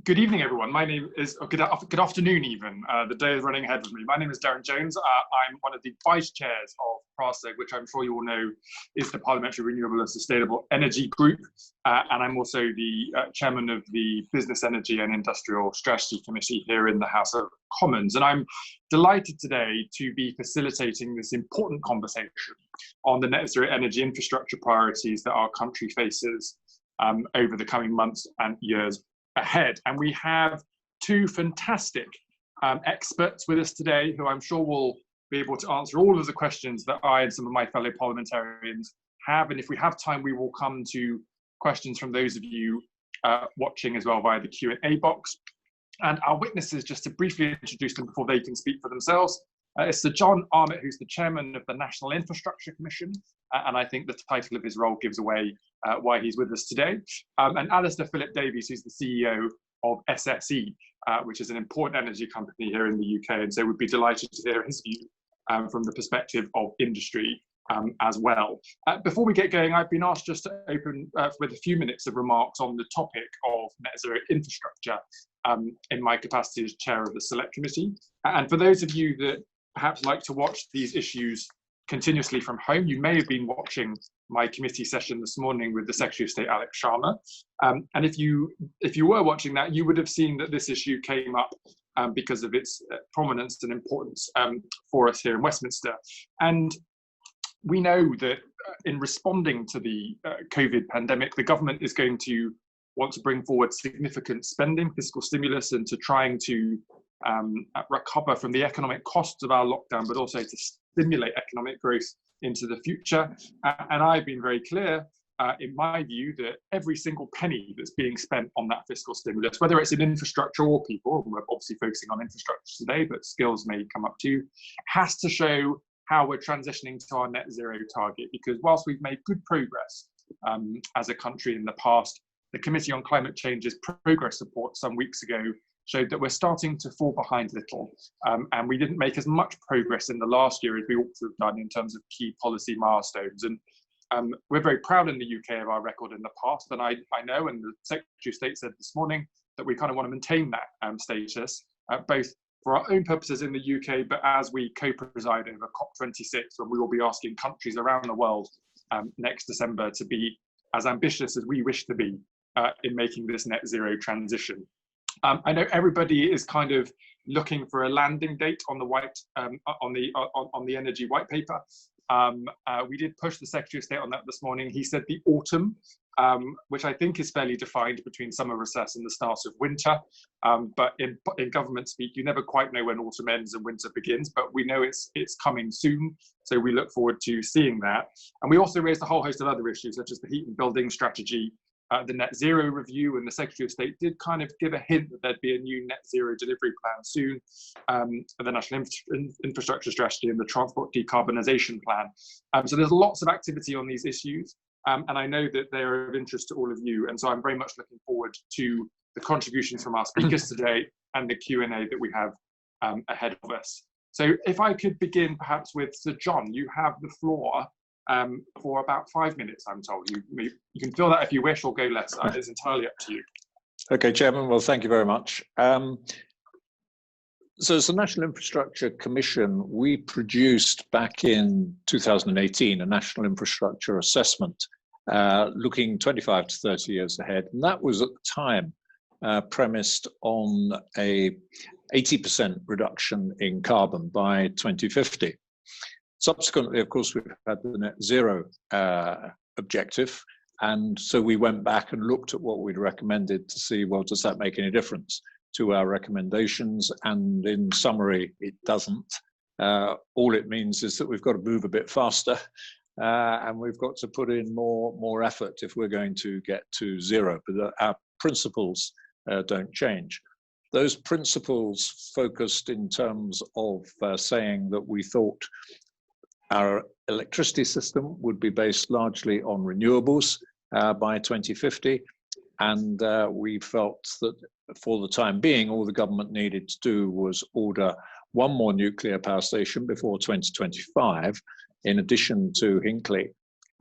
Good evening, everyone. My name is, or good afternoon even. The day is running ahead of me. My name is Darren Jones. I'm one of the vice chairs of PRASEG, which I'm sure you all know is the Parliamentary Renewable and Sustainable Energy Group. And I'm also the chairman of the Business, Energy and Industrial Strategy Committee here in the House of Commons. And I'm delighted today to be facilitating this important conversation on the net zero energy infrastructure priorities that our country faces over the coming months and years ahead. And we have two fantastic experts with us today who I'm sure will be able to answer all of the questions that I and some of my fellow parliamentarians have. And if we have time, we will come to questions from those of you watching as well via the Q&A box. And our witnesses, just to briefly introduce them before they can speak for themselves, is Sir John Armitt, who's the chairman of the National Infrastructure Commission. And I think the title of his role gives away why he's with us today. And Alistair Phillips-Davies, who's the CEO of SSE, which is an important energy company here in the UK. And so we'd be delighted to hear his view from the perspective of industry as well. Before we get going, I've been asked just to open with a few minutes of remarks on the topic of net zero infrastructure in my capacity as chair of the Select Committee. And for those of you that perhaps like to watch these issues continuously from home, you may have been watching my committee session this morning with the Secretary of State, Alex Sharma. And if you were watching that, you would have seen that this issue came up because of its prominence and importance for us here in Westminster. And we know that in responding to the COVID pandemic, the government is going to want to bring forward significant spending, fiscal stimulus, and to trying to recover from the economic costs of our lockdown, but also to stimulate economic growth into the future. And I've been very clear in my view that every single penny that's being spent on that fiscal stimulus, whether it's in infrastructure or people, and we're obviously focusing on infrastructure today, but skills may come up too, has to show how we're transitioning to our net zero target. Because whilst we've made good progress as a country in the past, the Committee on Climate Change's progress report some weeks ago showed that we're starting to fall behind a little, and we didn't make as much progress in the last year as we ought to have done in terms of key policy milestones. And we're very proud in the UK of our record in the past, and I know, and the Secretary of State said this morning, that we kind of want to maintain that status, both for our own purposes in the UK, but as we co-preside over COP26, when we will be asking countries around the world next December to be as ambitious as we wish to be in making this net zero transition. I know everybody is kind of looking for a landing date on the on the energy white paper. We did push the Secretary of State on that this morning. He said the autumn, which I think is fairly defined between summer recess and the start of winter. But in government speak, you never quite know when autumn ends and winter begins, but we know it's coming soon. So we look forward to seeing that. And we also raised a whole host of other issues, such as the heat and building strategy, the net zero review, and the Secretary of State did kind of give a hint that there'd be a new net zero delivery plan soon, the National Infrastructure Strategy and the Transport Decarbonisation Plan. So there's lots of activity on these issues, and I know that they are of interest to all of you. And so I'm very much looking forward to the contributions from our speakers today and the Q&A that we have ahead of us. So if I could begin perhaps with Sir John, you have the floor for about 5 minutes, I'm told. You can fill that if you wish or go less. It's entirely up to you. Okay, Chairman. Well, thank you very much. So as the National Infrastructure Commission, we produced back in 2018 a National Infrastructure Assessment looking 25 to 30 years ahead. And that was at the time premised on a 80% reduction in carbon by 2050. Subsequently, of course, we've had the net zero objective. And so we went back and looked at what we'd recommended to see, well, does that make any difference to our recommendations? And in summary, it doesn't. All it means is that we've got to move a bit faster and we've got to put in more effort if we're going to get to zero. But our principles don't change. Those principles focused in terms of saying that we thought our electricity system would be based largely on renewables by 2050. And we felt that for the time being, all the government needed to do was order one more nuclear power station before 2025, in addition to Hinkley,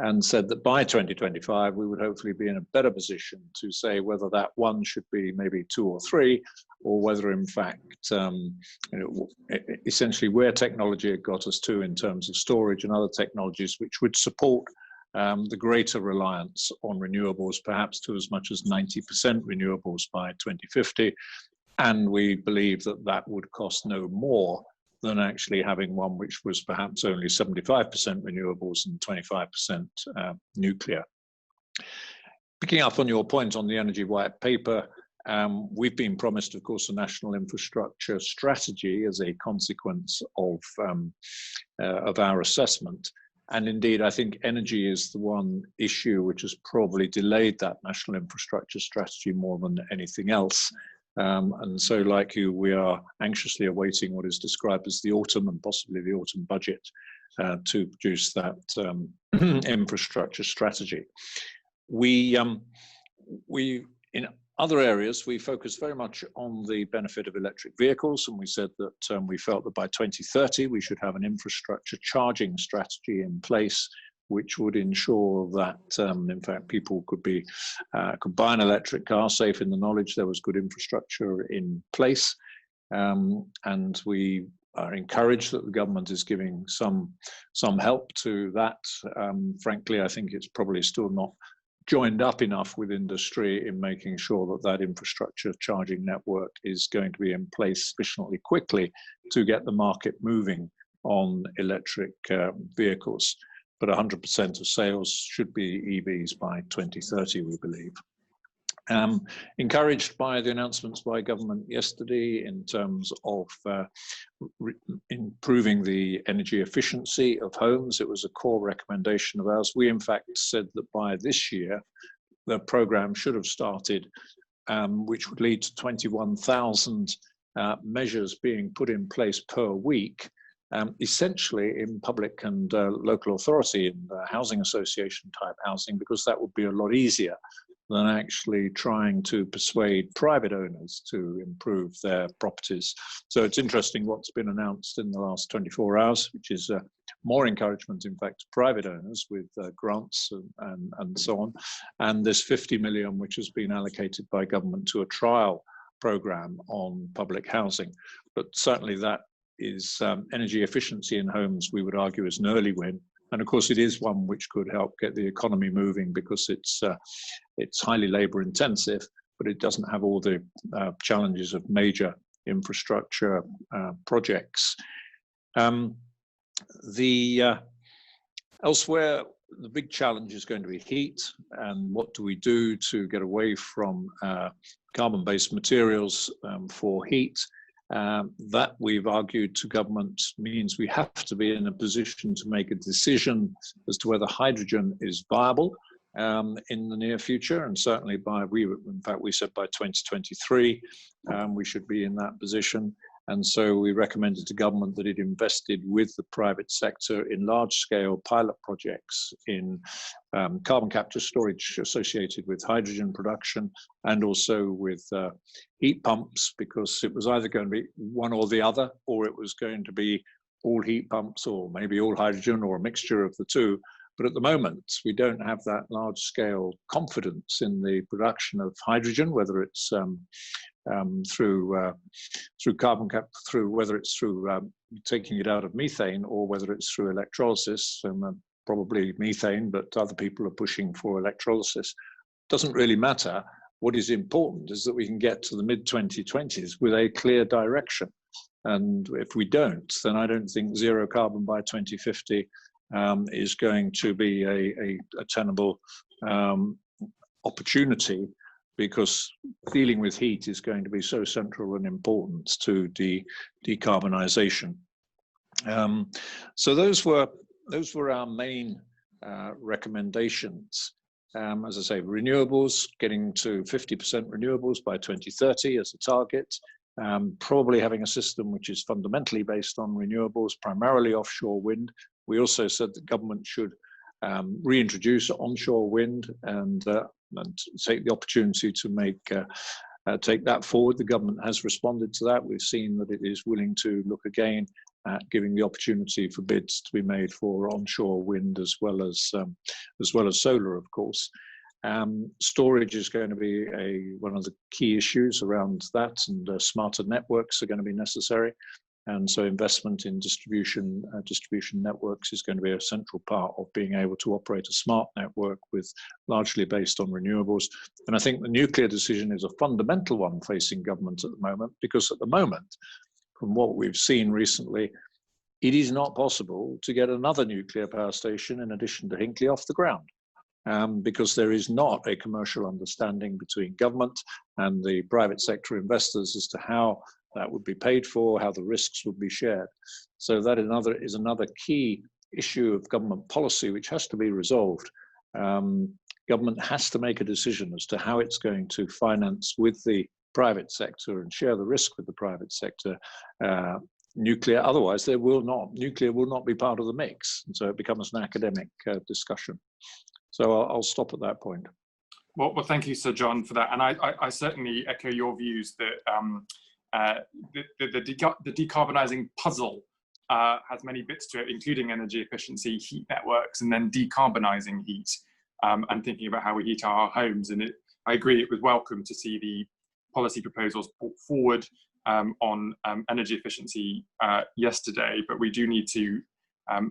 and said that by 2025 we would hopefully be in a better position to say whether that one should be maybe 2 or 3, or whether in fact essentially where technology had got us to in terms of storage and other technologies which would support the greater reliance on renewables, perhaps to as much as 90% renewables by 2050. And we believe that that would cost no more than actually having one which was perhaps only 75% renewables and 25% nuclear. Picking up on your point on the Energy White Paper, we've been promised, of course, a national infrastructure strategy as a consequence of our assessment. And indeed, I think energy is the one issue which has probably delayed that national infrastructure strategy more than anything else. And so, like you, we are anxiously awaiting what is described as the autumn and possibly the autumn budget to produce that infrastructure strategy. We in other areas, we focused very much on the benefit of electric vehicles, and we said that we felt that by 2030 we should have an infrastructure charging strategy in place, which would ensure that, in fact, people could buy an electric car safe in the knowledge there was good infrastructure in place. And we are encouraged that the government is giving some help to that. Frankly, I think it's probably still not joined up enough with industry in making sure that that infrastructure charging network is going to be in place sufficiently quickly to get the market moving on electric vehicles. But 100% of sales should be EVs by 2030, we believe. Encouraged by the announcements by government yesterday in terms of improving the energy efficiency of homes. It was a core recommendation of ours. We in fact said that by this year, the program should have started, which would lead to 21,000 measures being put in place per week, essentially in public and local authority and housing association type housing, because that would be a lot easier than actually trying to persuade private owners to improve their properties. So it's interesting what's been announced in the last 24 hours, which is more encouragement, in fact, to private owners with grants and so on. And this 50 million, which has been allocated by government to a trial program on public housing. But certainly that is energy efficiency in homes, we would argue, is an early win. And of course, it is one which could help get the economy moving because it's highly labor intensive, but it doesn't have all the challenges of major infrastructure projects. Elsewhere, the big challenge is going to be heat, and what do we do to get away from carbon-based materials for heat? That we've argued to government means we have to be in a position to make a decision as to whether hydrogen is viable in the near future, and certainly we said by 2023 we should be in that position. And so we recommended to government that it invested with the private sector in large-scale pilot projects in carbon capture storage associated with hydrogen production, and also with heat pumps, because it was either going to be one or the other, or it was going to be all heat pumps, or maybe all hydrogen, or a mixture of the two. But at the moment, we don't have that large-scale confidence in the production of hydrogen, whether it's through carbon capture, whether it's through taking it out of methane, or whether it's through electrolysis, probably methane, but other people are pushing for electrolysis. Doesn't really matter. What is important is that we can get to the mid-2020s with a clear direction. And if we don't, then I don't think zero carbon by 2050 is going to be a tenable opportunity, because dealing with heat is going to be so central and important to decarbonisation. So those were our main recommendations. As I say, renewables, getting to 50% renewables by 2030 as a target, probably having a system which is fundamentally based on renewables, primarily offshore wind. We also said that government should reintroduce onshore wind and take the opportunity to take that forward. The government has responded to that. We've seen that it is willing to look again at giving the opportunity for bids to be made for onshore wind as well as solar, of course. Storage is going to be one of the key issues around that, and smarter networks are going to be necessary. And so investment in distribution networks is going to be a central part of being able to operate a smart network largely based on renewables. And I think the nuclear decision is a fundamental one facing government at the moment, because at the moment, from what we've seen recently, it is not possible to get another nuclear power station in addition to Hinkley off the ground. Because there is not a commercial understanding between government and the private sector investors as to how that would be paid for, how the risks would be shared. So that is another key issue of government policy which has to be resolved. Government has to make a decision as to how it's going to finance with the private sector and share the risk with the private sector nuclear. Otherwise, nuclear will not be part of the mix. And so it becomes an academic discussion. So I'll stop at that point. Well, thank you, Sir John, for that. And I certainly echo your views that the decarbonising puzzle has many bits to it, including energy efficiency, heat networks, and then decarbonising heat, and thinking about how we heat our homes. And I agree, it was welcome to see the policy proposals brought forward on energy efficiency yesterday, but we do need to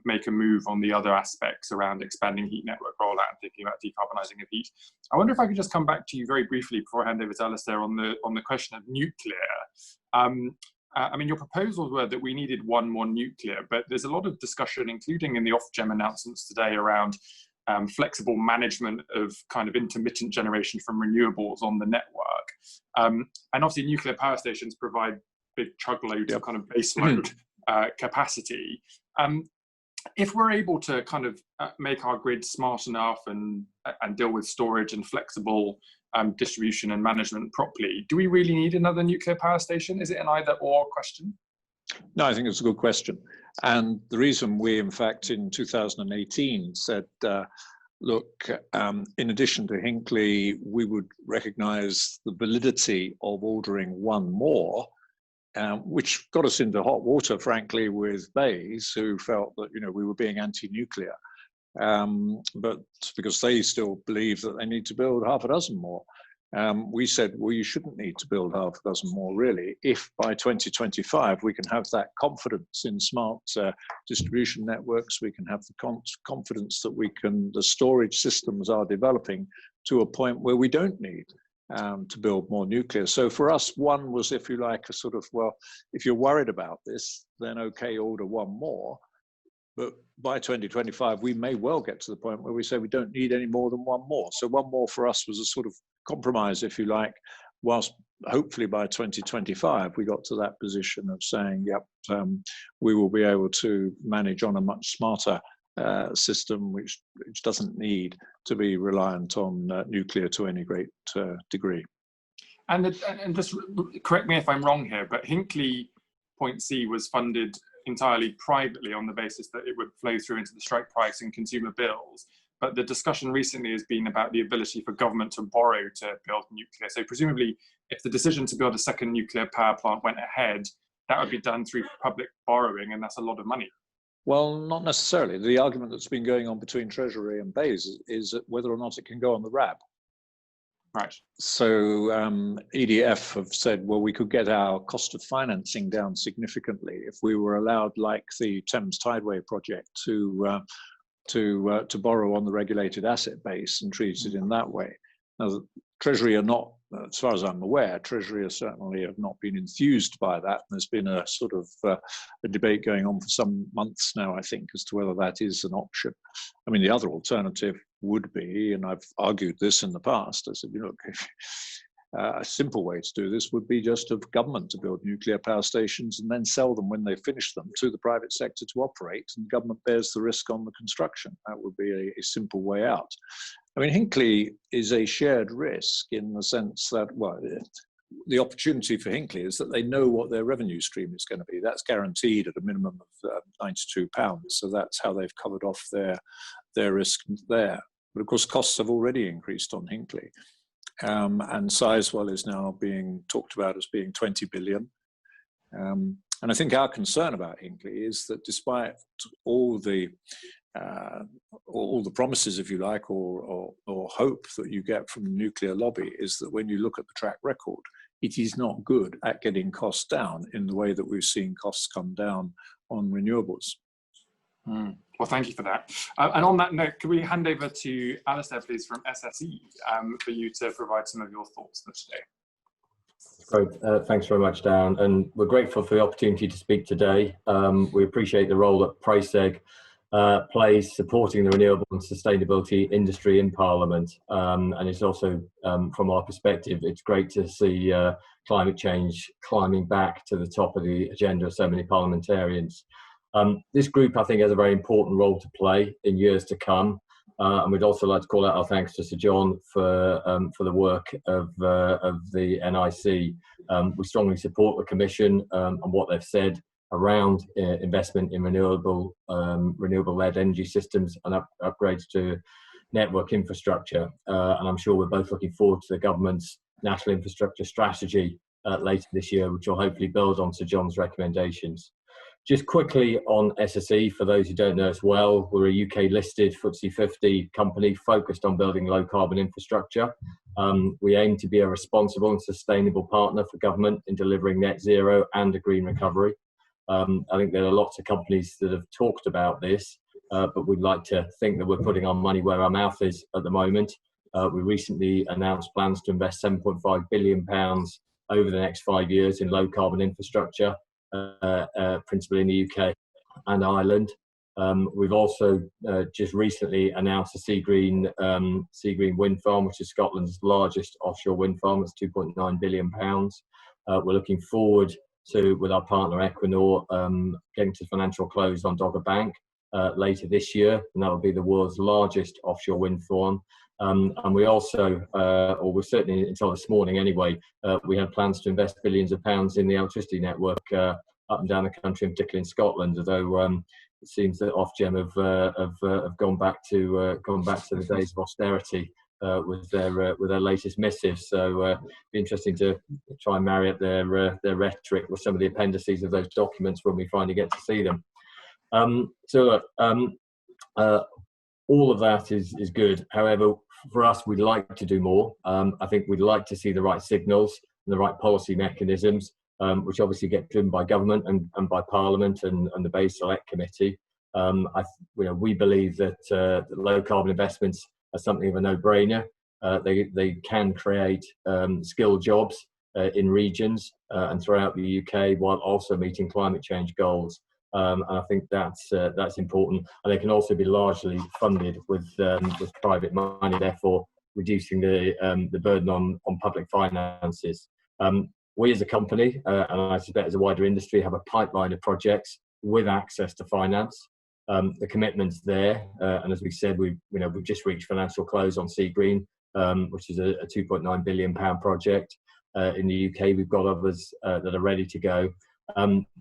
make a move on the other aspects around expanding heat network rollout and thinking about decarbonising of heat. I wonder if I could just come back to you very briefly before I hand over to Alistair on the question of nuclear. I mean, your proposals were that we needed one more nuclear, but there's a lot of discussion, including in the Ofgem announcements today, around flexible management of kind of intermittent generation from renewables on the network. And obviously nuclear power stations provide big chug loads of kind of base load capacity. If we're able to kind of make our grid smart enough and deal with storage and flexible distribution and management properly, do we really need another nuclear power station? Is it an either or question? No, I think it's a good question. And the reason we, in fact, in 2018 said, look, in addition to Hinkley, we would recognise the validity of ordering one more, which got us into hot water, frankly, with BEIS, who felt that we were being anti-nuclear, but because they still believe that they need to build half a dozen more. We said, well, you shouldn't need to build half a dozen more, really, if by 2025 we can have that confidence in smart distribution networks, we can have the confidence that the storage systems are developing to a point where we don't need to build more nuclear. So for us, one was, if you like, a sort of, well, if you're worried about this, then okay, order one more. But by 2025, we may well get to the point where we say we don't need any more than one more. So one more for us was a sort of compromise, if you like, whilst hopefully by 2025, we got to that position of saying, yep, we will be able to manage on a much smarter system, which doesn't need to be reliant on nuclear to any great degree. And just correct me if I'm wrong here, but Hinkley Point C was funded entirely privately on the basis that it would flow through into the strike price and consumer bills. But the discussion recently has been about the ability for government to borrow to build nuclear. So presumably, if the decision to build a second nuclear power plant went ahead, that would be done through public borrowing, and that's a lot of money. Well, not necessarily. The argument that's been going on between Treasury and BEIS is whether or not it can go on the RAB. Right. So EDF have said, well, we could get our cost of financing down significantly if we were allowed, like the Thames Tideway project, to borrow on the regulated asset base and treat it in that way. Now, the Treasury are not, as far as I'm aware, Treasury certainly have not been enthused by that. And there's been a sort of a debate going on for some months now, I think, as to whether that is an option. I mean, the other alternative would be, and I've argued this in the past, I said, look, a simple way to do this would be just of government to build nuclear power stations and then sell them when they finish them to the private sector to operate, and government bears the risk on the construction. That would be a simple way out. I mean, Hinkley is a shared risk in the sense that, well, the opportunity for Hinkley is that they know what their revenue stream is going to be. That's guaranteed at a minimum of £92. So that's how they've covered off their risk there. But of course, costs have already increased on Hinkley. And Sizewell is now being talked about as being 20 billion. And I think our concern about Hinkley is that despite all the promises, if you like, or hope that you get from the nuclear lobby, is that when you look at the track record, it is not good at getting costs down in the way that we've seen costs come down on renewables. Well, thank you for that. And on that note, could we hand over to Alistair, please, from SSE, for you to provide some of your thoughts for today? Great. Thanks very much, Darren. And we're grateful for the opportunity to speak today. We appreciate the role that PRASEG plays supporting the renewable and sustainability industry in Parliament. And it's also, from our perspective, it's great to see climate change climbing back to the top of the agenda of so many parliamentarians. This group, I think, has a very important role to play in years to come. And we'd also like to call out our thanks to Sir John for the work of the NIC. We strongly support the Commission and what they've said around investment in renewable-led energy systems and upgrades to network infrastructure. And I'm sure we're both looking forward to the government's national infrastructure strategy later this year, which will hopefully build on Sir John's recommendations. Just quickly on SSE, for those who don't know us well, we're a UK-listed FTSE 50 company focused on building low-carbon infrastructure. We aim to be a responsible and sustainable partner for government in delivering net zero and a green recovery. I think there are lots of companies that have talked about this, but we'd like to think that we're putting our money where our mouth is at the moment. We recently announced plans to invest £7.5 billion over the next 5 years in low-carbon infrastructure, principally in the UK and Ireland. We've also just recently announced a Seagreen wind farm, which is Scotland's largest offshore wind farm. It's £2.9 billion. We're looking forward to, with our partner Equinor, getting to financial close on Dogger Bank later this year, and that will be the world's largest offshore wind farm. And we also, or we're certainly until this morning anyway, we have plans to invest billions of pounds in the electricity network up and down the country, and particularly in Scotland. Although it seems that Ofgem have gone back to the days of austerity with their latest missive. So it'd be interesting to try and marry up their rhetoric with some of the appendices of those documents when we finally get to see them. So all of that is good. However, for us, we'd like to do more. I think we'd like to see the right signals and the right policy mechanisms, which obviously get driven by government and by Parliament and the Base Select Committee. We believe that low carbon investments are something of a no-brainer. They can create skilled jobs in regions and throughout the UK, while also meeting climate change goals. And I think that's important, and they can also be largely funded with private money, therefore reducing the burden on public finances. We as a company, and I suspect as a wider industry, have a pipeline of projects with access to finance. The commitment's there, and as we said, we've just reached financial close on Seagreen, which is a £2.9 billion project in the UK. We've got others that are ready to go.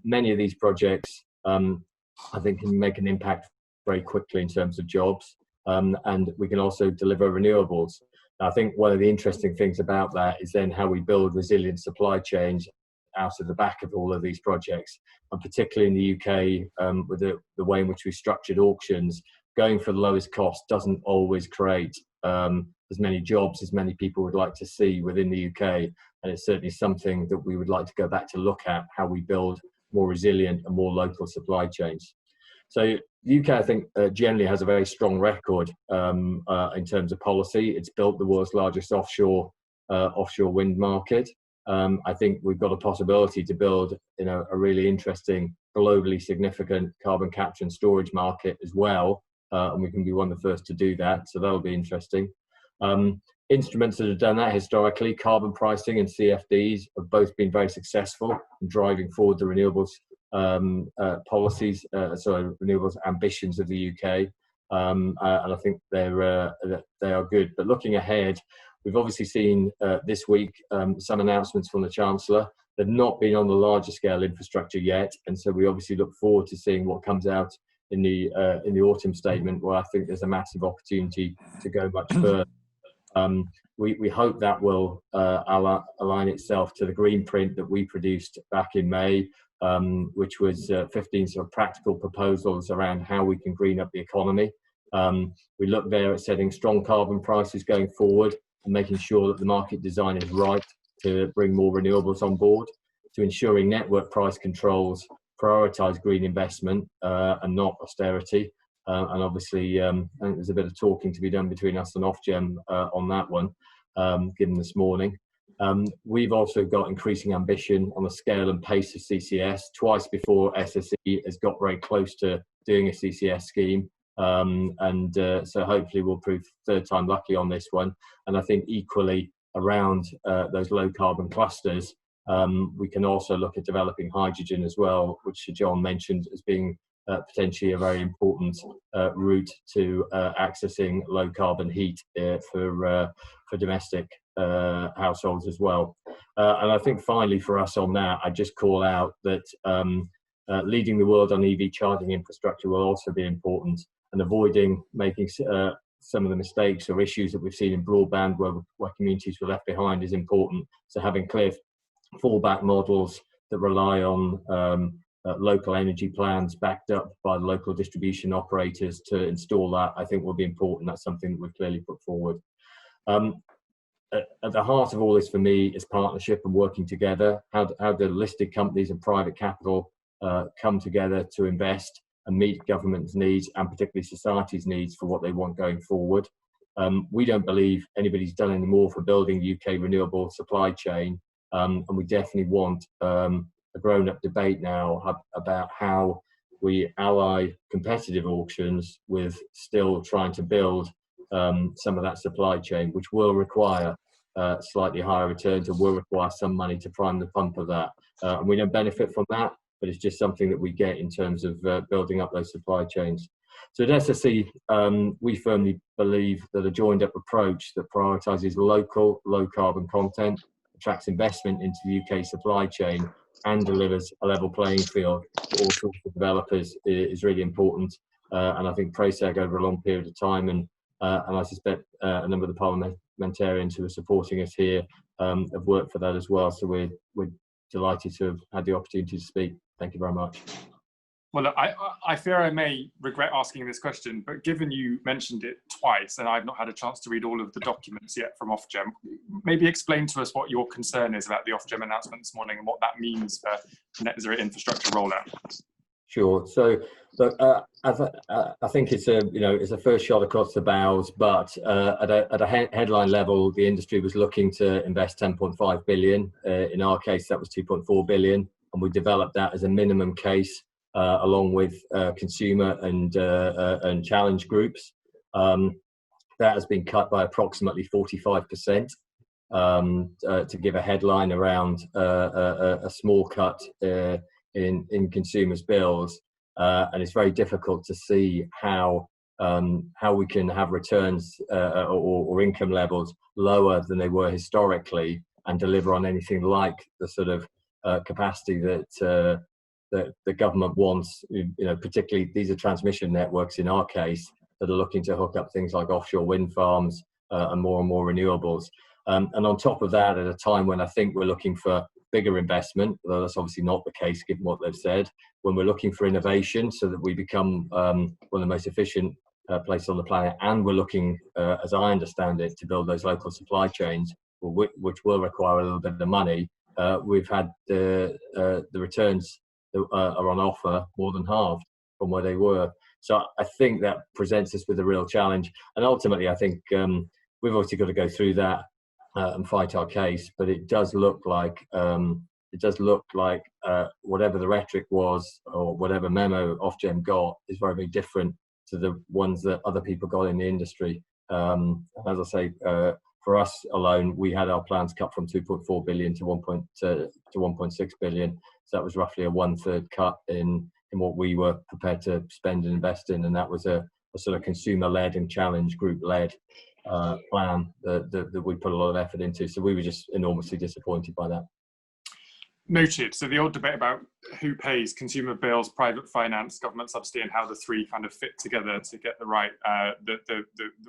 Many of these projects, I think, can make an impact very quickly in terms of jobs, and we can also deliver renewables. I think one of the interesting things about that is then how we build resilient supply chains out of the back of all of these projects, and particularly in the UK, with the way in which we structured auctions, going for the lowest cost doesn't always create as many jobs as many people would like to see within the UK, and it's certainly something that we would like to go back to look at, how we build more resilient and more local supply chains. So the UK, I think, generally has a very strong record in terms of policy. It's built the world's largest offshore wind market. I think we've got a possibility to build, a really interesting, globally significant carbon capture and storage market as well, and we can be one of the first to do that. So that'll be interesting. Instruments that have done that historically, carbon pricing and CFDs, have both been very successful in driving forward the renewables policies, renewables ambitions of the UK, and I think they are good. But looking ahead, we've obviously seen this week some announcements from the Chancellor. They've not been on the larger scale infrastructure yet, and so we obviously look forward to seeing what comes out in the autumn statement, where I think there's a massive opportunity to go much further. We hope that will align itself to the green print that we produced back in May, which was 15 sort of practical proposals around how we can green up the economy. We look there at setting strong carbon prices going forward and making sure that the market design is right to bring more renewables on board, to ensuring network price controls prioritise green investment and not austerity. And obviously, I think there's a bit of talking to be done between us and Ofgem on that one, given this morning. We've also got increasing ambition on the scale and pace of CCS. Twice before, SSE has got very close to doing a CCS scheme. So hopefully we'll prove third time lucky on this one. And I think equally around those low carbon clusters, we can also look at developing hydrogen as well, which Sir John mentioned as being potentially a very important route to accessing low carbon heat for domestic households as well. And I think finally for us on that, I just call out that leading the world on EV charging infrastructure will also be important, and avoiding making some of the mistakes or issues that we've seen in broadband where communities were left behind is important. So having clear fallback models that rely on local energy plans backed up by the local distribution operators to install that, I think will be important. That's something that we've clearly put forward. At the heart of all this for me is partnership and working together. How do listed companies and private capital come together to invest and meet government's needs and particularly society's needs for what they want going forward. We don't believe anybody's done any more for building the UK renewable supply chain, and we definitely want a grown-up debate now about how we ally competitive auctions with still trying to build some of that supply chain, which will require slightly higher returns and will require some money to prime the pump of that. And we don't benefit from that, but it's just something that we get in terms of building up those supply chains. So at SSE, we firmly believe that a joined up approach that prioritises local, low carbon content, attracts investment into the UK supply chain and delivers a level playing field for all sorts of developers is really important. And I think PRASEG over a long period of time, and I suspect a number of the parliamentarians who are supporting us here have worked for that as well. So we're delighted to have had the opportunity to speak. Thank you very much. Well, look, I fear I may regret asking this question, but given you mentioned it twice and I've not had a chance to read all of the documents yet from Ofgem, maybe explain to us what your concern is about the Ofgem announcement this morning and what that means for net zero infrastructure rollout. Sure. So, look, I think it's a first shot across the bows, but at a headline level, the industry was looking to invest 10.5 billion. In our case, that was 2.4 billion, and we developed that as a minimum case. Along with consumer and challenge groups. That has been cut by approximately 45% to give a headline around a small cut in consumers' bills. And it's very difficult to see how we can have returns or income levels lower than they were historically and deliver on anything like the sort of capacity that the government wants. Particularly these are transmission networks in our case that are looking to hook up things like offshore wind farms and more renewables. And on top of that, at a time when I think we're looking for bigger investment, although that's obviously not the case given what they've said, when we're looking for innovation so that we become one of the most efficient places on the planet, and we're looking, as I understand it, to build those local supply chains, which will require a little bit of money. We've had the returns that are on offer more than halved from where they were. So I think that presents us with a real challenge. And ultimately, I think we've obviously got to go through that and fight our case. But it does look like whatever the rhetoric was or whatever memo Ofgem got is very, very different to the ones that other people got in the industry. As I say, for us alone, we had our plans cut from 2.4 billion to 1.6 billion. So that was roughly a 1/3 cut in what we were prepared to spend and invest in. And that was a sort of consumer-led and challenge group-led plan that we put a lot of effort into. So we were just enormously disappointed by that. Noted. So the old debate about who pays consumer bills, private finance, government subsidy, and how the three kind of fit together to get the right the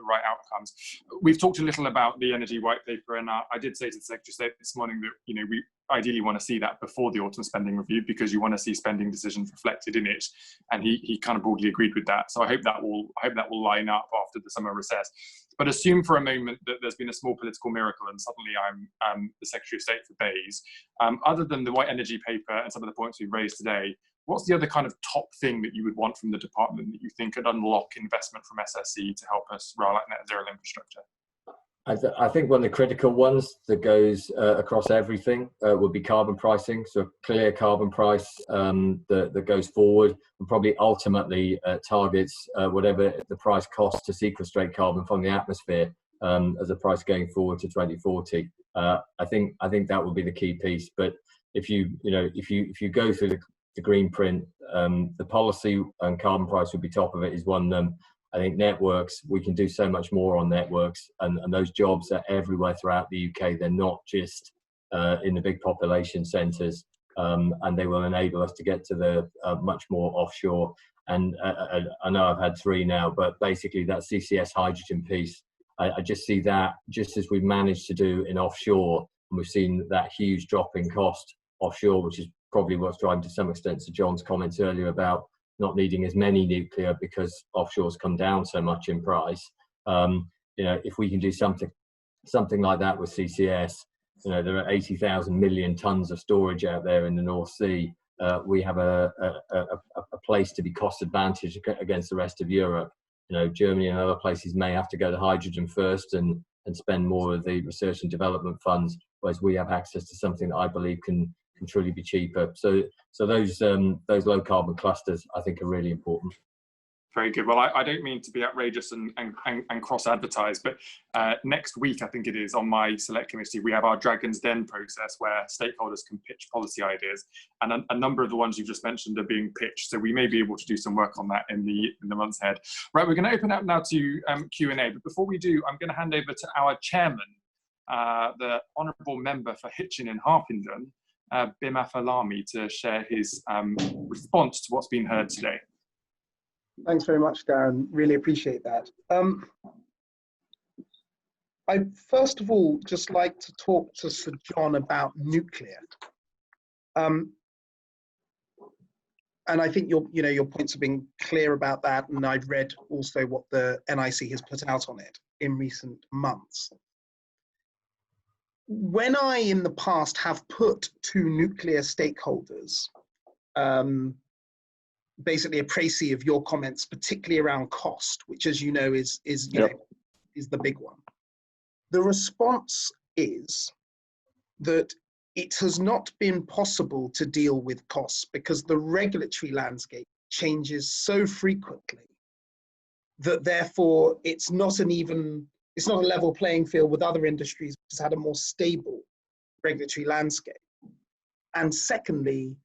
right outcomes. We've talked a little about the energy white paper, and I did say to the Secretary of State this morning that we ideally want to see that before the autumn spending review, because you want to see spending decisions reflected in it, and he kind of broadly agreed with that. So I hope that will line up after the summer recess. But assume for a moment that there's been a small political miracle and suddenly I'm the Secretary of State for BEIS. Other than the white energy paper and some of the points we've raised today, what's the other kind of top thing that you would want from the department that you think could unlock investment from SSE to help us roll out net zero infrastructure? I think one of the critical ones that goes across everything would be carbon pricing. So a clear carbon price that goes forward and probably ultimately targets whatever the price costs to sequestrate carbon from the atmosphere as a price going forward to 2040. I think that would be the key piece. But if you go through the green print, the policy and carbon price would be top of it is one. I think networks, we can do so much more on networks, and those jobs are everywhere throughout the UK. They're not just in the big population centres, and they will enable us to get to the much more offshore. And I know I've had three now, but basically that CCS hydrogen piece, I just see that just as we've managed to do in offshore, and we've seen that huge drop in cost offshore, which is probably what's driving to some extent to John's comments earlier about not needing as many nuclear because offshore's come down so much in price. If we can do something like that with CCS, there are 80,000 million tons of storage out there in the North Sea. We have a place to be cost advantaged against the rest of Europe. Germany and other places may have to go to hydrogen first and spend more of the research and development funds, whereas we have access to something that I believe can truly be cheaper. So those low carbon clusters, I think, are really important. Very good. Well, I don't mean to be outrageous and cross-advertise, but next week, I think it is, on my select committee, we have our Dragon's Den process where stakeholders can pitch policy ideas, and a number of the ones you just mentioned are being pitched. So we may be able to do some work on that in the months ahead. Right, we're going to open up now to Q&A, but before we do, I'm going to hand over to our chairman, the honourable member for Hitchin and Harpenden, Bima Falami, to share his response to what's been heard today. Thanks very much, Darren. Really appreciate that. I'd first of all just like to talk to Sir John about nuclear. And I think your points have been clear about that, and I've read also what the NIC has put out on it in recent months. When I, in the past, have put to nuclear stakeholders, basically a précis of your comments, particularly around cost, which, as you know, is the big one. The response is that it has not been possible to deal with costs because the regulatory landscape changes so frequently that therefore it's not a level playing field with other industries which has had a more stable regulatory landscape. And secondly,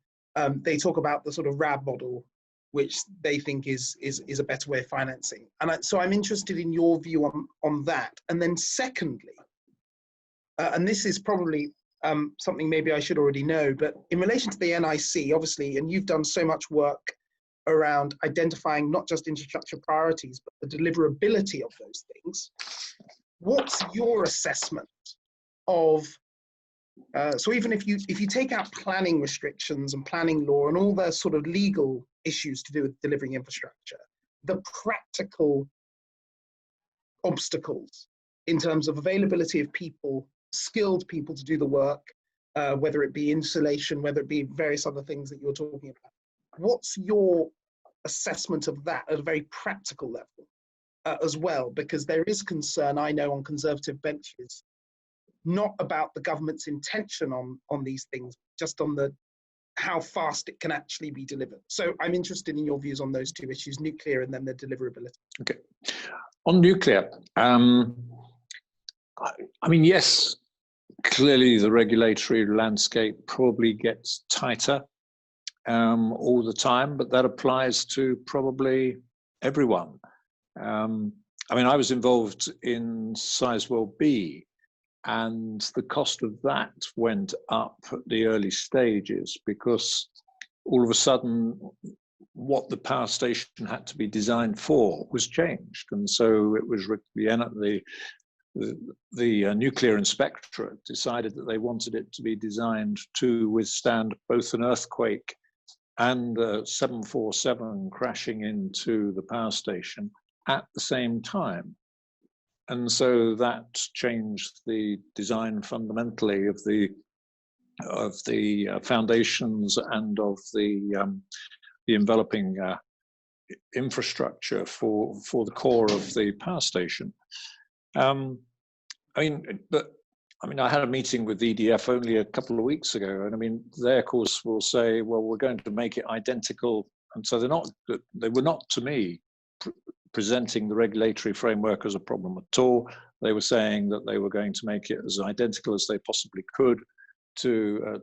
they talk about the sort of RAB model, which they think is a better way of financing. And so I'm interested in your view on that. And then secondly, and this is probably something maybe I should already know, but in relation to the NIC, obviously, and you've done so much work around identifying not just infrastructure priorities, but the deliverability of those things. What's your assessment of, so even if you take out planning restrictions and planning law and all the sort of legal issues to do with delivering infrastructure, the practical obstacles in terms of availability of people, skilled people to do the work, whether it be insulation, whether it be various other things that you're talking about. What's your assessment of that at a very practical level as well? Because there is concern, I know, on Conservative benches, not about the government's intention on these things, just on how fast it can actually be delivered. So I'm interested in your views on those two issues, nuclear and then the deliverability. Okay. On nuclear, I mean, yes, clearly the regulatory landscape probably gets tighter all the time, but that applies to probably everyone. I mean, I was involved in Sizewell B, and the cost of that went up at the early stages because all of a sudden, what the power station had to be designed for was changed. And so it was the nuclear inspectorate decided that they wanted it to be designed to withstand both an earthquake and a 747 crashing into the power station at the same time. And so that changed the design fundamentally of the foundations and of the enveloping infrastructure for the core of the power station. I had a meeting with EDF only a couple of weeks ago, and I mean, they of course will say, well, we're going to make it identical, and so they were not to me presenting the regulatory framework as a problem at all. They were saying that they were going to make it as identical as they possibly could at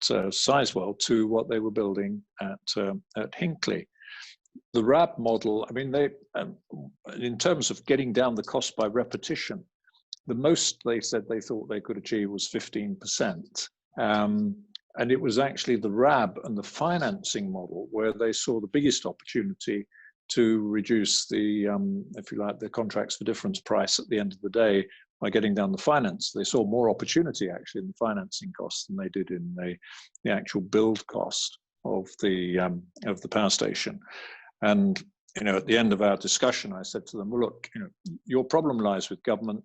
Sizewell to what they were building at Hinckley. The RAB model, I mean, they in terms of getting down the cost by repetition, the most they said they thought they could achieve was 15%. And it was actually the RAB and the financing model where they saw the biggest opportunity to reduce the, if you like, the contracts for difference price at the end of the day by getting down the finance. They saw more opportunity actually in the financing costs than they did in the actual build cost of the power station. And at the end of our discussion, I said to them, well, look, your problem lies with government.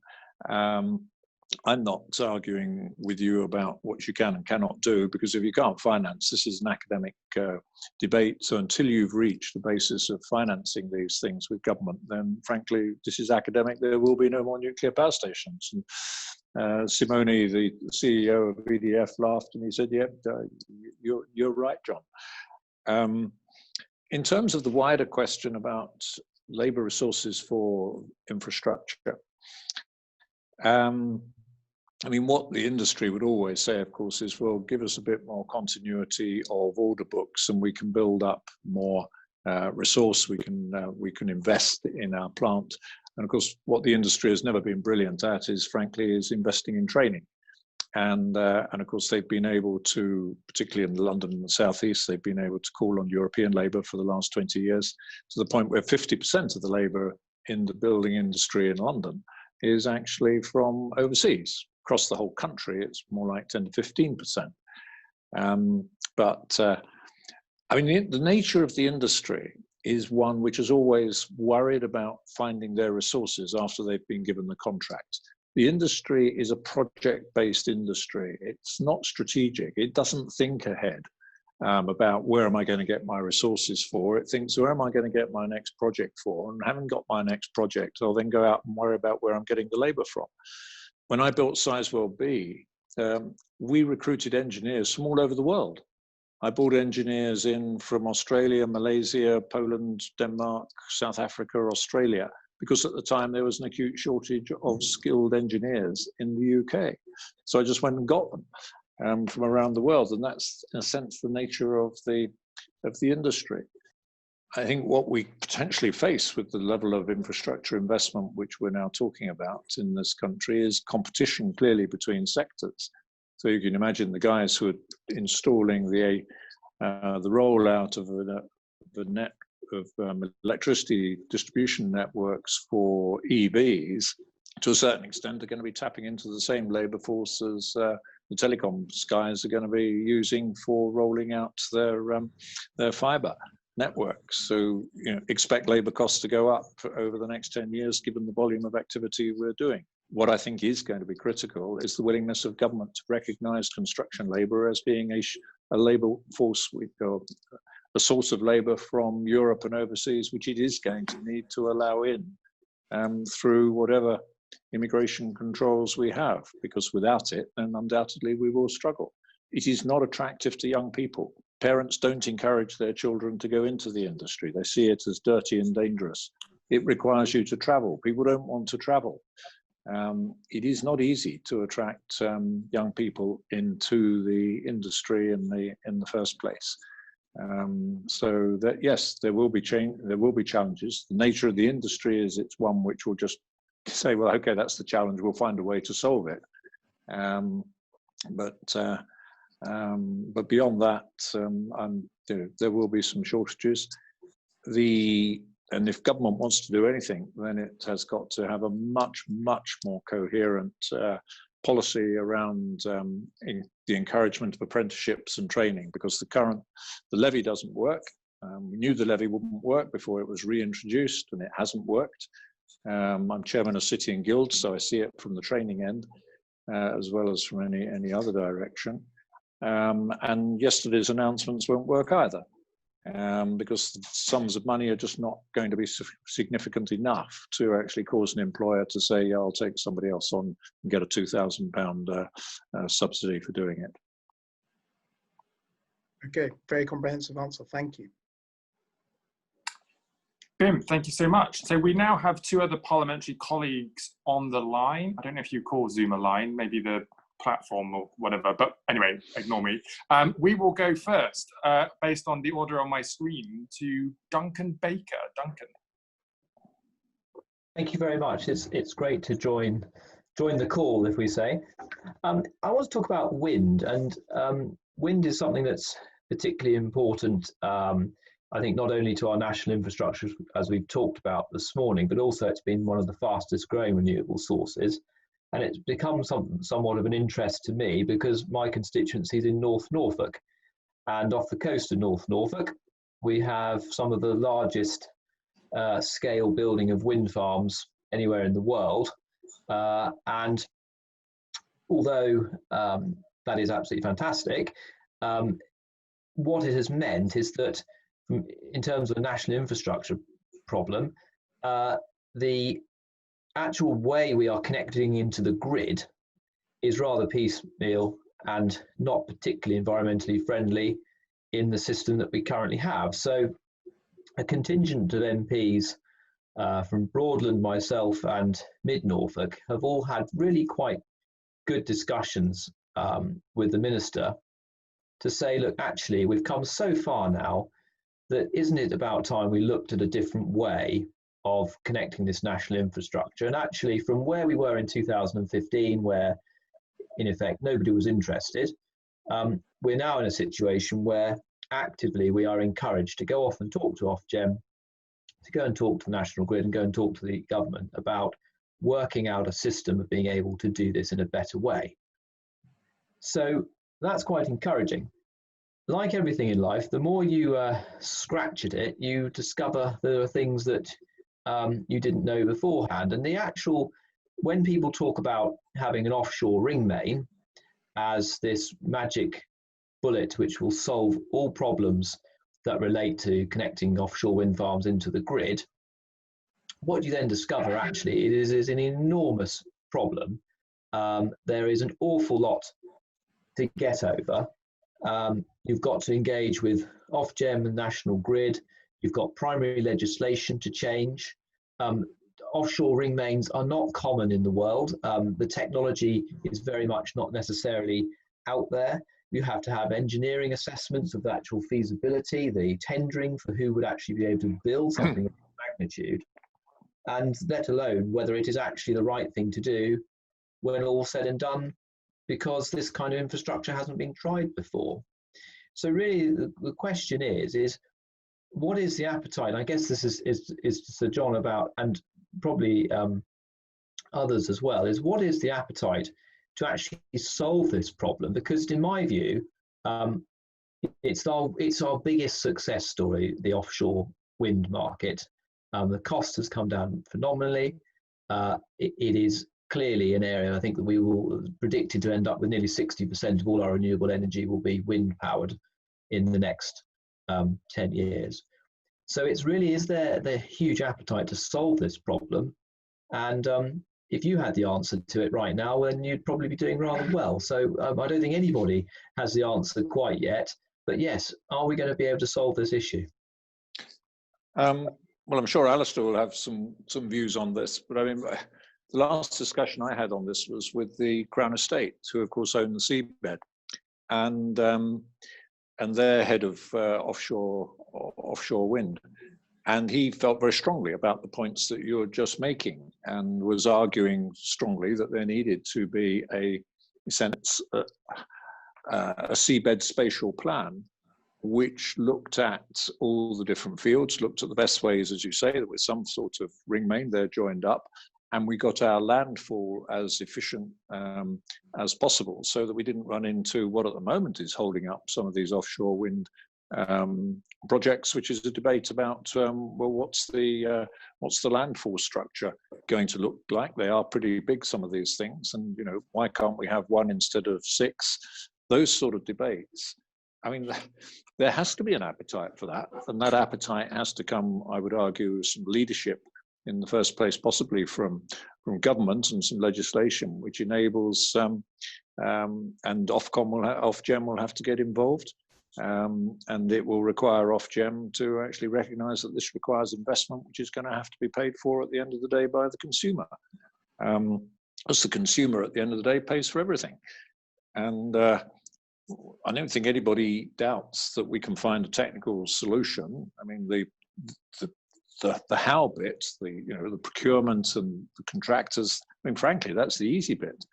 I'm not arguing with you about what you can and cannot do, because if you can't finance, this is an academic debate. So until you've reached the basis of financing these things with government, then frankly, this is academic. There will be no more nuclear power stations. And Simone, the CEO of EDF, laughed and he said, "Yep, you're right, John." In terms of the wider question about labour resources for infrastructure, I mean, what the industry would always say, of course, is, well, give us a bit more continuity of order books and we can build up more resource, we can invest in our plant. And of course, what the industry has never been brilliant at is, frankly, is investing in training. And of course, they've been able to, particularly in London and the Southeast, they've been able to call on European labour for the last 20 years, to the point where 50% of the labour in the building industry in London is actually from overseas. Across the whole country, it's more like 10 to 15%. I mean, the nature of the industry is one which is always worried about finding their resources after they've been given the contract. The industry is a project-based industry. It's not strategic. It doesn't think ahead about where am I going to get my resources for. It thinks, where am I going to get my next project for? And having got my next project, I'll then go out and worry about where I'm getting the labour from. When I built Sizewell B, we recruited engineers from all over the world. I brought engineers in from Australia, Malaysia, Poland, Denmark, South Africa, Australia, because at the time there was an acute shortage of skilled engineers in the UK. So I just went and got them from around the world. And that's, in a sense, the nature of the industry. I think what we potentially face with the level of infrastructure investment which we're now talking about in this country is competition, clearly, between sectors. So you can imagine the guys who are installing the rollout of the net of electricity distribution networks for EVs, to a certain extent, are going to be tapping into the same labour force as the telecom guys are going to be using for rolling out their fibre networks. So expect labour costs to go up over the next 10 years, given the volume of activity we're doing. What I think is going to be critical is the willingness of government to recognise construction labour as being a labour force, a source of labour from Europe and overseas, which it is going to need to allow in through whatever immigration controls we have, because without it, then undoubtedly we will struggle. It is not attractive to young people. Parents don't encourage their children to go into the industry. They see it as dirty and dangerous. It requires you to travel. People don't want to travel. It is not easy to attract young people into the industry in the first place. So that, yes, there will be change. There will be challenges. The nature of the industry is it's one which will just say, well, okay, that's the challenge. We'll find a way to solve it. But beyond that, there will be some shortages. And if government wants to do anything, then it has got to have a much, much more coherent policy around the encouragement of apprenticeships and training, because the levy doesn't work. We knew the levy wouldn't work before it was reintroduced, and it hasn't worked. I'm chairman of City and Guilds, so I see it from the training end as well as from any other direction. And yesterday's announcements won't work either, because the sums of money are just not going to be significant enough to actually cause an employer to say, yeah, I'll take somebody else on and get a £2,000 subsidy for doing it. Okay, very comprehensive answer. Thank you. Bim, thank you so much. So we now have two other parliamentary colleagues on the line. I don't know if you call Zoom a line, maybe the platform or whatever, but anyway, ignore me. We will go first, based on the order on my screen, to Duncan Baker. Duncan. Thank you very much. It's great to join the call, if we say. I want to talk about wind, and wind is something that's particularly important, I think, not only to our national infrastructure, as we've talked about this morning, but also it's been one of the fastest growing renewable sources. And it's become somewhat of an interest to me because my constituency is in North Norfolk. And off the coast of North Norfolk, we have some of the largest scale building of wind farms anywhere in the world. And although that is absolutely fantastic, what it has meant is that in terms of the national infrastructure problem, the actual way we are connecting into the grid is rather piecemeal and not particularly environmentally friendly in the system that we currently have. So a contingent of MPs from Broadland, myself and Mid-Norfolk have all had really quite good discussions with the Minister to say, look, actually, we've come so far now that isn't it about time we looked at a different way of connecting this national infrastructure? And actually, from where we were in 2015, where in effect nobody was interested, we're now in a situation where actively we are encouraged to go off and talk to Ofgem, to go and talk to the National Grid and go and talk to the government about working out a system of being able to do this in a better way. So that's quite encouraging. Like everything in life, the more you scratch at it, you discover there are things that you didn't know beforehand. And the actual, when people talk about having an offshore ring main as this magic bullet which will solve all problems that relate to connecting offshore wind farms into the grid, what you then discover actually is an enormous problem. There is an awful lot to get over. You've got to engage with Ofgem and National Grid. You've got primary legislation to change. Offshore ring mains are not common in the world. The technology is very much not necessarily out there. You have to have engineering assessments of the actual feasibility, the tendering for who would actually be able to build something of magnitude, and let alone whether it is actually the right thing to do when all said and done, because this kind of infrastructure hasn't been tried before. So really the question is what is the appetite? And I guess this is Sir John about, and probably others as well, is what is the appetite to actually solve this problem? Because in my view, it's our biggest success story, the offshore wind market. The cost has come down phenomenally. It is clearly an area, I think, that we will predicted to end up with nearly 60% of all our renewable energy will be wind powered in the next 10 years. So it's really, is there the huge appetite to solve this problem? And if you had the answer to it right now, then you'd probably be doing rather well. So I don't think anybody has the answer quite yet. But yes, are we going to be able to solve this issue? Well, I'm sure Alistair will have some views on this. But I mean, the last discussion I had on this was with the Crown Estate, who of course own the seabed, and their head of offshore wind. And he felt very strongly about the points that you're just making, and was arguing strongly that there needed to be a sense, a seabed spatial plan, which looked at all the different fields, looked at the best ways, as you say, that with some sort of ring main, they're joined up, and we got our landfall as efficient as possible, so that we didn't run into what at the moment is holding up some of these offshore wind projects, which is a debate about well, what's the landfall structure going to look like? They are pretty big, some of these things, and you know, why can't we have one instead of 6? Those sort of debates. I mean, there has to be an appetite for that, and that appetite has to come, I would argue, with some leadership in the first place, possibly from government, and some legislation which enables and Ofgem will have to get involved. And it will require Ofgem to actually recognise that this requires investment, which is going to have to be paid for at the end of the day by the consumer, as the consumer at the end of the day pays for everything. And I don't think anybody doubts that we can find a technical solution. I mean, the how bit, the procurement and the contractors. I mean, frankly, that's the easy bit.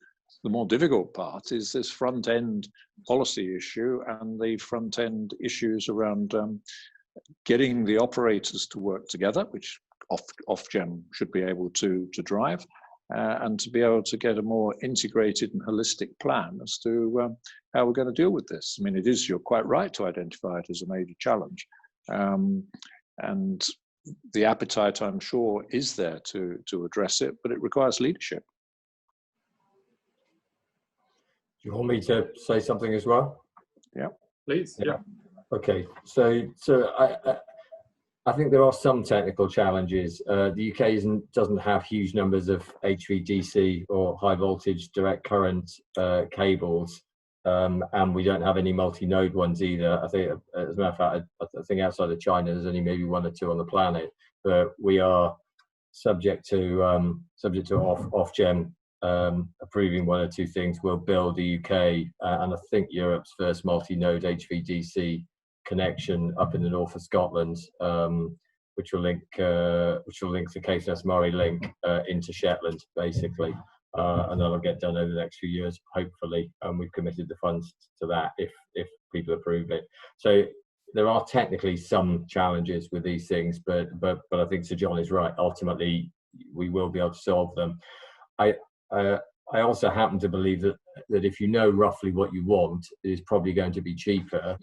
The more difficult part is this front-end policy issue and the front-end issues around getting the operators to work together, which Ofgem should be able to drive, and to be able to get a more integrated and holistic plan as to how we're going to deal with this. I mean, you're quite right to identify it as a major challenge. And the appetite, I'm sure, is there to address it, but it requires leadership. Do you want me to say something as well? Yeah, please. Yeah. Okay. So I think there are some technical challenges. The UK doesn't have huge numbers of HVDC or high voltage direct current cables, and we don't have any multi-node ones either. I think, as a matter of fact, I think outside of China, there's only maybe 1 or 2 on the planet. But we are subject to Ofgem approving 1 or 2 things. We'll build the UK and I think Europe's first multi-node HVDC connection up in the north of Scotland, which will link the Caithness Murray link into Shetland, basically, and that'll get done over the next few years, hopefully. And we've committed the funds to that if people approve it. So there are technically some challenges with these things, but I think Sir John is right. Ultimately, we will be able to solve them. I also happen to believe that if you know roughly what you want, it is probably going to be cheaper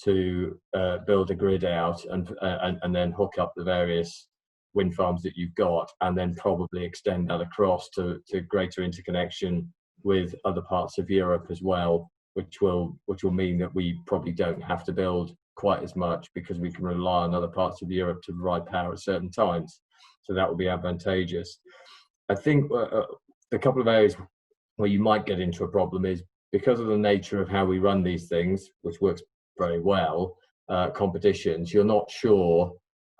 to build a grid out and then hook up the various wind farms that you've got, and then probably extend that across to greater interconnection with other parts of Europe as well, which will mean that we probably don't have to build quite as much, because we can rely on other parts of Europe to provide power at certain times. So that will be advantageous. I think a couple of areas where you might get into a problem is because of the nature of how we run these things, which works very well, competitions, you're not sure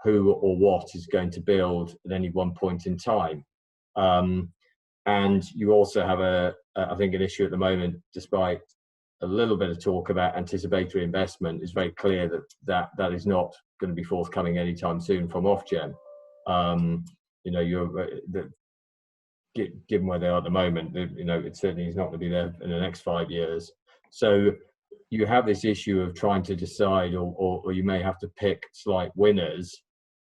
who or what is going to build at any one point in time. And you also have I think an issue at the moment, despite a little bit of talk about anticipatory investment, is very clear that is not going to be forthcoming anytime soon from Ofgem. Given where they are at the moment, it certainly is not going to be there in the next 5 years. So you have this issue of trying to decide, or you may have to pick slight winners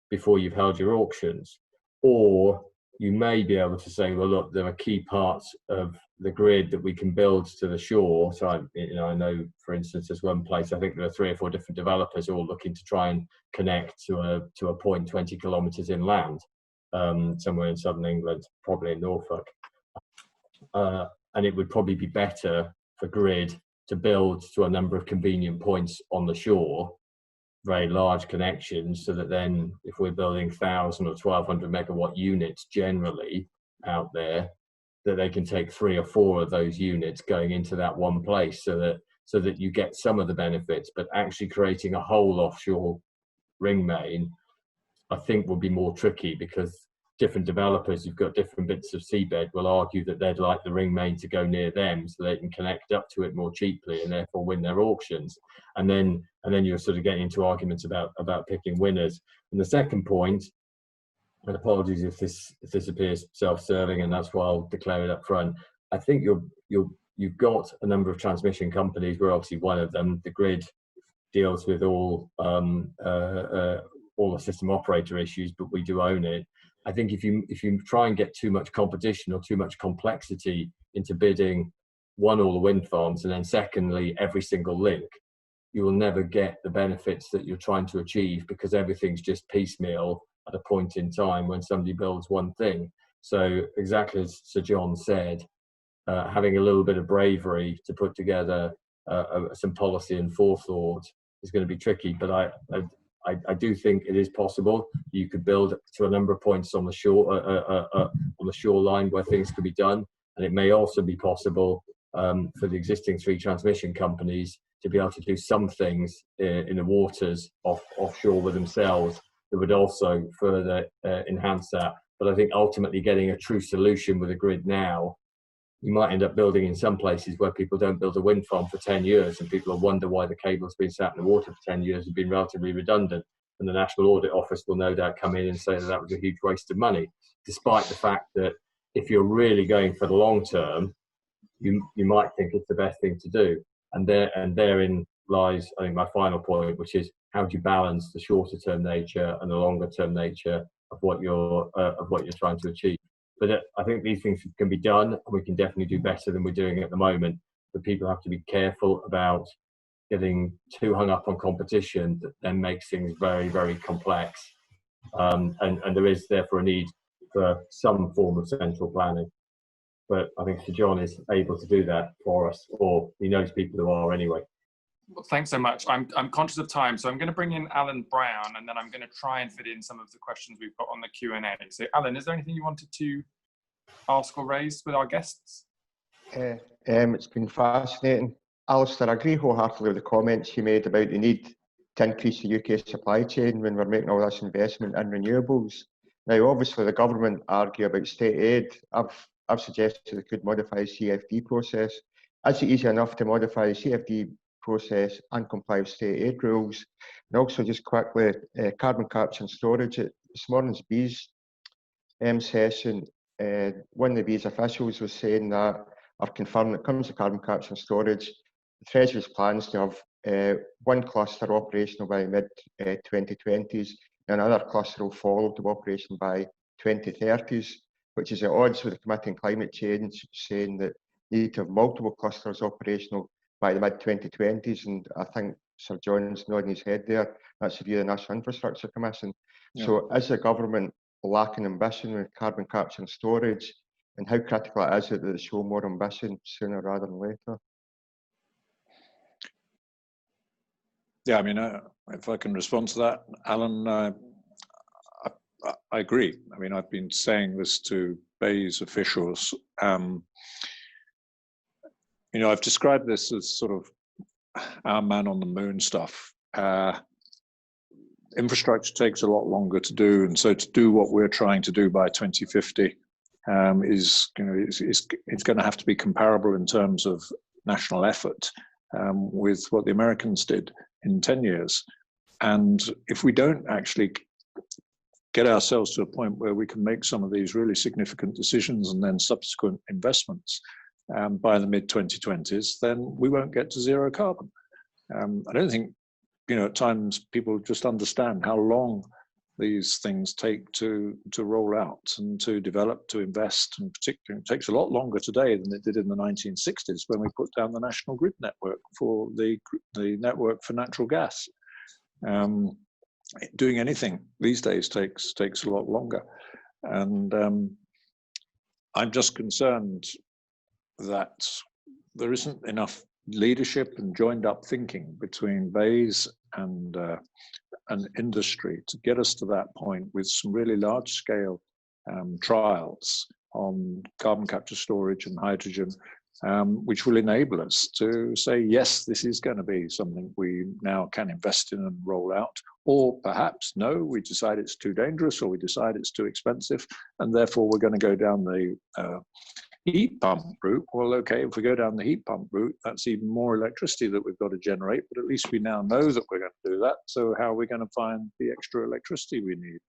before you've held your auctions, or you may be able to say, well, look, there are key parts of the grid that we can build to the shore. So I know, for instance, there's one place, I think there are 3 or 4 different developers all looking to try and connect to a point 20 kilometres inland, somewhere in southern England, probably in Norfolk. And it would probably be better for grid to build to a number of convenient points on the shore, very large connections, so that then if we're building 1,000 or 1,200 megawatt units generally out there, that they can take 3 or 4 of those units going into that one place, so that you get some of the benefits. But actually creating a whole offshore ring main, I think, will be more tricky, because different developers who've got different bits of seabed will argue that they'd like the ring main to go near them so they can connect up to it more cheaply and therefore win their auctions. And then you're sort of getting into arguments about picking winners. And the second point, and apologies if this appears self-serving, and that's why I'll declare it up front, I think you're you've got a number of transmission companies. We're obviously one of them. The grid deals with all the system operator issues, but we do own it. I think if you try and get too much competition or too much complexity into bidding, one, all the wind farms, and then secondly, every single link, you will never get the benefits that you're trying to achieve, because everything's just piecemeal at a point in time when somebody builds one thing. So exactly as Sir John said, having a little bit of bravery to put together some policy and forethought is going to be tricky, but I do think it is possible. You could build to a number of points on the shore, on the shoreline where things could be done, and it may also be possible for the existing 3 transmission companies to be able to do some things in the waters offshore with themselves that would also further enhance that. But I think ultimately getting a true solution with a grid now, you might end up building in some places where people don't build a wind farm for 10 years, and people will wonder why the cable's been sat in the water for 10 years and been relatively redundant. And the National Audit Office will no doubt come in and say that that was a huge waste of money, despite the fact that if you're really going for the long term, you might think it's the best thing to do. And therein lies, I think, my final point, which is how do you balance the shorter term nature and the longer term nature of what you're trying to achieve. But I think these things can be done, and we can definitely do better than we're doing at the moment. But people have to be careful about getting too hung up on competition that then makes things very, very complex. And there is therefore a need for some form of central planning. But I think Sir John is able to do that for us, or he knows people who are anyway. Well, thanks so much. I'm conscious of time, so I'm going to bring in Alan Brown, and then I'm going to try and fit in some of the questions we've got on the Q&A. So Alan, is there anything you wanted to ask or raise with our guests? It's been fascinating. Alistair, I agree wholeheartedly with the comments you made about the need to increase the UK supply chain when we're making all this investment in renewables. Now, obviously, the government argue about state aid. I've suggested they could modify the CFD process. Is it easy enough to modify the CFD process and comply with state aid rules? And also, just quickly, carbon capture and storage. At this morning's BEES session, one of the BEES officials was saying that, or confirmed, that comes to carbon capture and storage, the Treasury's plans to have one cluster operational by mid-2020s, and another cluster will follow to operation by 2030s, which is at odds with the Committee on Climate Change saying that you need to have multiple clusters operational by the mid-2020s. And I think Sir John's nodding his head there. That's the view of the National Infrastructure Commission. Yeah. So is the government lacking ambition with carbon capture and storage? And how critical is it that they show more ambition sooner rather than later? Yeah, I mean, if I can respond to that, Alan, I agree. I mean, I've been saying this to BEIS officials. You know, I've described this as sort of our man on the moon stuff. Infrastructure takes a lot longer to do, and so to do what we're trying to do by 2050 is, you know, it's going to have to be comparable in terms of national effort with what the Americans did in 10 years. And if we don't actually get ourselves to a point where we can make some of these really significant decisions and then subsequent investments by the mid-2020s, then we won't get to zero carbon. I don't think, you know, at times people just understand how long these things take to roll out and to develop, to invest, and particularly it takes a lot longer today than it did in the 1960s when we put down the national grid network for the network for natural gas. Doing anything these days takes a lot longer, and I'm just concerned that there isn't enough leadership and joined up thinking between BEIS and industry to get us to that point with some really large scale trials on carbon capture, storage and hydrogen, which will enable us to say, yes, this is going to be something we now can invest in and roll out, or perhaps no, we decide it's too dangerous, or we decide it's too expensive, and therefore we're going to go down the heat pump route. Well, okay, if we go down the heat pump route, that's even more electricity that we've got to generate, but at least we now know that we're going to do that. So how are we going to find the extra electricity we need?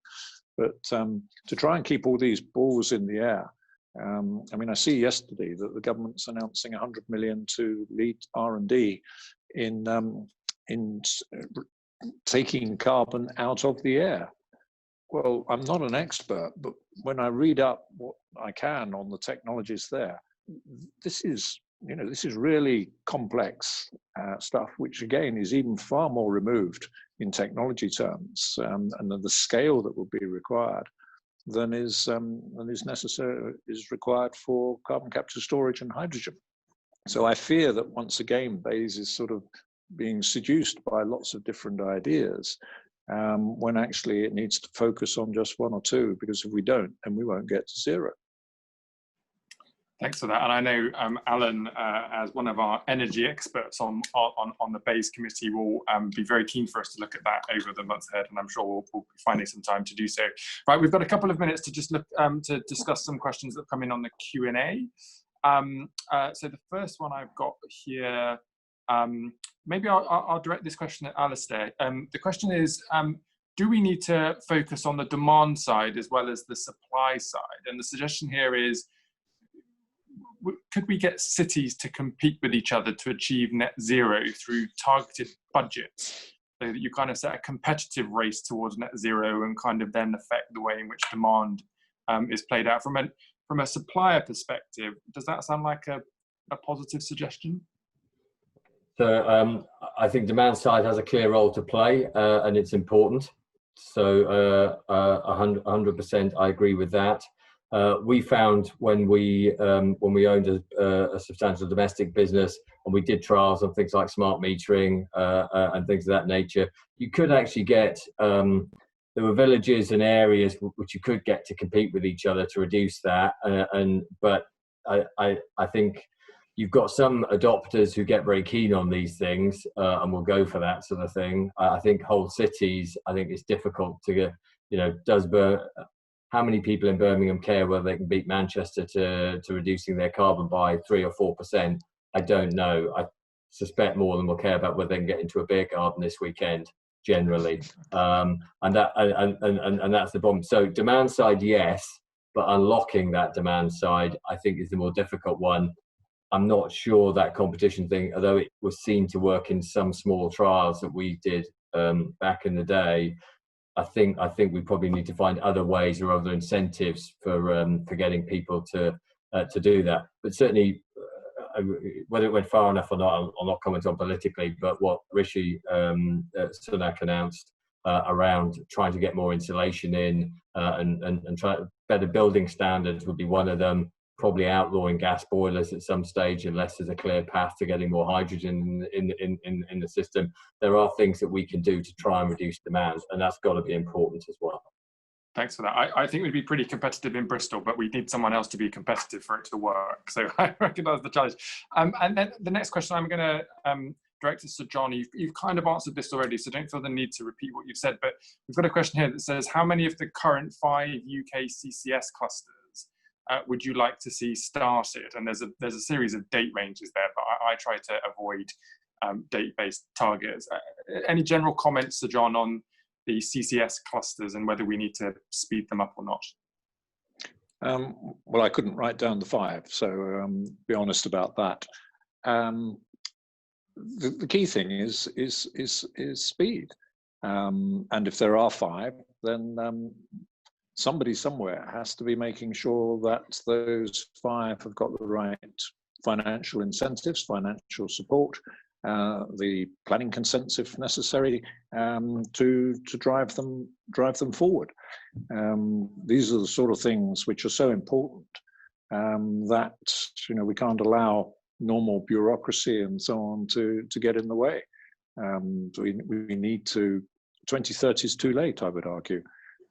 But to try and keep all these balls in the air I mean, I see yesterday that the government's announcing 100 million to lead R&D in taking carbon out of the air. Well, I'm not an expert, but when I read up what I can on the technologies there, this is really complex stuff, which again is even far more removed in technology terms and the scale that will be required than is required for carbon capture, storage, and hydrogen. So I fear that once again, BEIS is sort of being seduced by lots of different ideas, when actually it needs to focus on just one or two, because if we don't, then we won't get to zero. Thanks for that. And I know Alan, as one of our energy experts on the BEIS committee, will be very keen for us to look at that over the months ahead, and I'm sure we'll be finding some time to do so. Right, we've got a couple of minutes to just look to discuss some questions that come in on the Q&A. So the first one I've got here, maybe I'll direct this question at Alistair. The question is, do we need to focus on the demand side as well as the supply side? And the suggestion here is, could we get cities to compete with each other to achieve net zero through targeted budgets, so that you kind of set a competitive race towards net zero and kind of then affect the way in which demand is played out? From a supplier perspective, does that sound like a positive suggestion? So I think demand side has a clear role to play, and it's important. So 100% I agree with that. We found when we owned a substantial domestic business and we did trials on things like smart metering and things of that nature, you could actually get, there were villages and areas which you could get to compete with each other to reduce that. But I think you've got some adopters who get very keen on these things and will go for that sort of thing. I think whole cities, I think it's difficult to get, how many people in Birmingham care whether they can beat Manchester to reducing their carbon by 3 or 4%? I don't know. I suspect more than will care about whether they can get into a beer garden this weekend, generally. And that's the problem. So demand side, yes, but unlocking that demand side, I think, is the more difficult one. I'm not sure that competition thing, although it was seen to work in some small trials that we did back in the day, I think we probably need to find other ways or other incentives for getting people to do that. But certainly, whether it went far enough or not, I'll not comment on politically. But what Rishi Sunak announced around trying to get more insulation in and try better building standards would be one of them. Probably outlawing gas boilers at some stage, unless there's a clear path to getting more hydrogen in the system. There are things that we can do to try and reduce demand, and that's got to be important as well. Thanks for that. I think we'd be pretty competitive in Bristol, but we need someone else to be competitive for it to work. So I recognise the challenge. And then the next question I'm going to direct to Sir John. You've kind of answered this already, so don't feel the need to repeat what you've said. But we've got a question here that says, how many of the current 5 UK CCS clusters would you like to see started? And there's a series of date ranges there, but I try to avoid date-based targets. Any general comments, Sir John, on the CCS clusters and whether we need to speed them up or not? Well, I couldn't write down the 5, so be honest about that. The key thing is speed, and if there are 5, then somebody somewhere has to be making sure that those 5 have got the right financial incentives, financial support, the planning consents if necessary, to drive them forward. These are the sort of things which are so important that we can't allow normal bureaucracy and so on to get in the way. We need to. 2030 is too late, I would argue.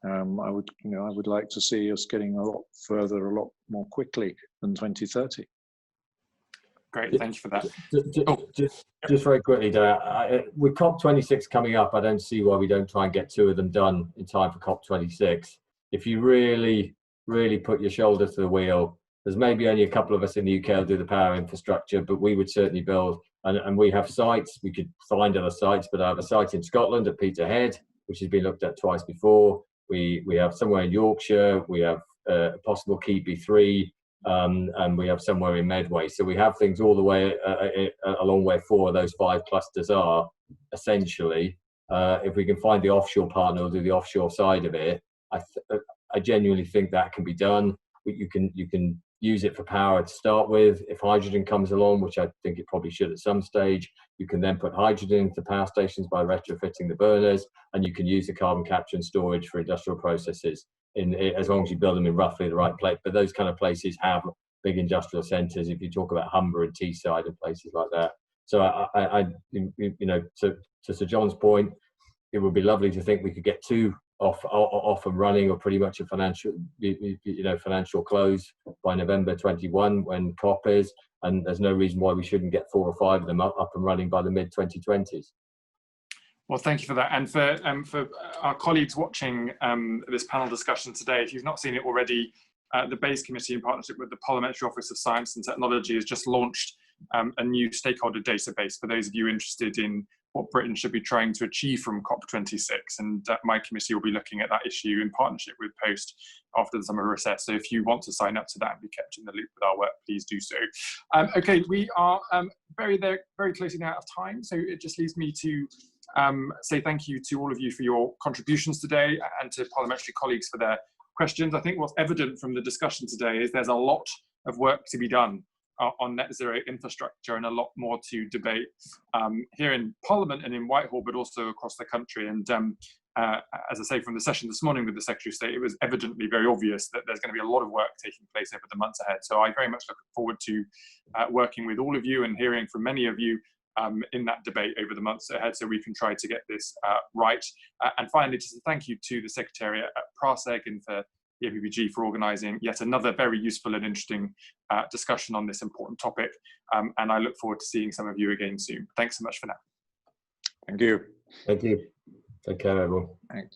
I would like to see us getting a lot further, a lot more quickly than 2030. Great, thank you for that. Just very quickly, with COP26 coming up, I don't see why we don't try and get 2 of them done in time for COP26. If you really, really put your shoulder to the wheel, there's maybe only a couple of us in the UK who'll do the power infrastructure, but we would certainly build, and we have sites, we could find other sites, but I have a site in Scotland at Peterhead, which has been looked at twice before. We have somewhere in Yorkshire, we have a possible Keadby 3, and we have somewhere in Medway. So we have things all the way along where 4 of those 5 clusters are, essentially. If we can find the offshore partner or do the offshore side of it, I genuinely think that can be done. You can use it for power to start with. If hydrogen comes along, which I think it probably should at some stage, you can then put hydrogen into power stations by retrofitting the burners, and you can use the carbon capture and storage for industrial processes, as long as you build them in roughly the right place. But those kind of places have big industrial centres. If you talk about Humber and Teesside and places like that. So to Sir John's point, it would be lovely to think we could get 2 off and running, or pretty much a financial close by November 21 when COP is, and there's no reason why we shouldn't get 4 or 5 of them up and running by the mid 2020s. Well, thank you for that. And for our colleagues watching this panel discussion today, if you've not seen it already, the BASE Committee, in partnership with the Parliamentary Office of Science and Technology, has just launched a new stakeholder database for those of you interested in what Britain should be trying to achieve from COP26. And my committee will be looking at that issue in partnership with Post after the summer recess. So if you want to sign up to that and be kept in the loop with our work, please do so. Okay, we are very closely now out of time. So it just leaves me to say thank you to all of you for your contributions today, and to parliamentary colleagues for their questions. I think what's evident from the discussion today is there's a lot of work to be done on net zero infrastructure, and a lot more to debate here in Parliament and in Whitehall, but also across the country. And as I say, from the session this morning with the Secretary of State, it was evidently very obvious that there's going to be a lot of work taking place over the months ahead. So I very much look forward to working with all of you and hearing from many of you in that debate over the months ahead, so we can try to get this right. And finally, just a thank you to the Secretariat at PRASEG and for the APPG for organising yet another very useful and interesting discussion on this important topic. And I look forward to seeing some of you again soon. Thanks so much for now. Thank you. Thank you. Take care, everyone. Thanks.